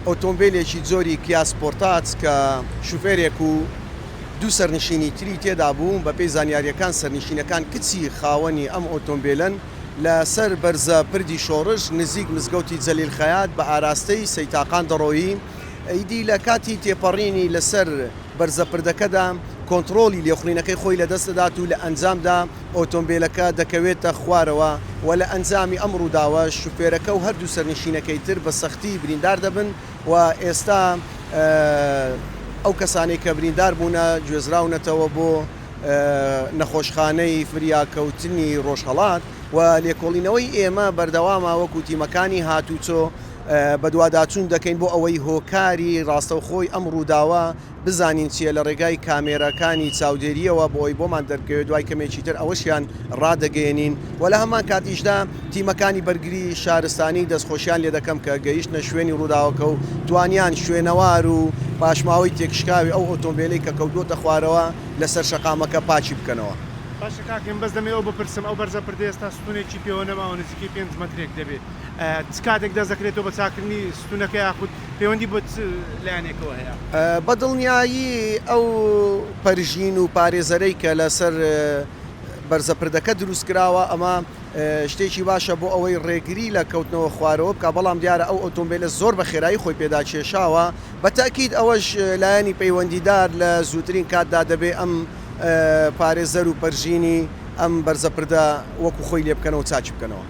ئۆتۆمبیلێکی زۆری کیا سپۆرتاچ کە شوفێرێک و دوو سەرنشینی تری تێدا بوو بە پێی زانیاریەکان سەرنشینەکان کچی خاوەنی ئەم ئۆتۆمبیلن لەسەر بەرزە پردی شۆڕژ نزیک مزگەوتی جەلیل خەیات بە ئاراستەی سەیتاقان دەڕۆیی ئەیدی لە کاتی تێپەڕینی لەسەر بەرزە پردەکەدا کۆنتترۆلی لێخڵینەکەی خۆی لە دەستدات و لە ئەنجامدا ئۆتۆمبیلەکە دەکەوێتە خوارەوە و لە ئەنجامی ئەم ڕووداوە شوفێرەکە و هەردوو سەرنشینەکەی تر بە سەختی بریندار دەبن و ئێستا ئەو کەسانەی کە بریندار بوونە گوێزراونەتەوە بۆ نەخۆشخانەی فریاکەوتنی ڕۆژهەڵات و لێکۆڵینەوەی ئێمە بەردەوامە وەکو تیمەکانی هاتوچۆ بە دوواداچوون دەکەین بۆ ئەوەی هۆکاری ڕاستەوخۆی ئەم ڕووداوە بزانین چیە لە ڕێگای کامێرەکانی چاودێریەوە بۆ ئەوی بۆمان دەرکەوێت دوای کەمێکی تر ئەوەشیان ڕادەگەێنین و لە هەمان کاتیشدا تیمەکانی بەرگری شارستانی دەستخۆشیان لێ دەکەم کە گەیشتنە شوێنی ڕووداوەکە و توانیان شوێنەوار و پاشماوەی تێکشکاوی ئەو ئۆتۆمبیلەی کە کەوتوتە خوارەوە لەسەر شەقامەکە پاچی بکەنەوە. باشە کاکەم بەس دەمێ ئەو بپرسم ئەو بەرزە پردە ئێستا ستونێکی پێوە نەماوە نزیکی 5 مەترێک دەبێت چ کاتێک دەست دەکرێتەوە بە چاکردنی ستونەکە یاخود پەیوەندی بۆ لایەنێکەوە هەیە؟ بە دڵنیایی ئەو پەرژین و پارێزەرەی کە لەسەر بەرزەپردەکە دروست کراوە ئەمە شتێکی باشە بۆ ئەوەی ڕێگری لە کەوتنەوە خوارەوە بکە بەڵام دیارە ئەو ئۆتۆمبیلە زۆر بە خێرایی خۆی پێدا کێشاوە بە تاکید ئەوەش لایەنی پەیوەندیدار لە زووترین کاتدا دەبێ ئەم پارێزەر و پەرژینی ئەم بەرزەپردە وەکو خۆی لێ بکەنەوە چاچی بکەنەوە.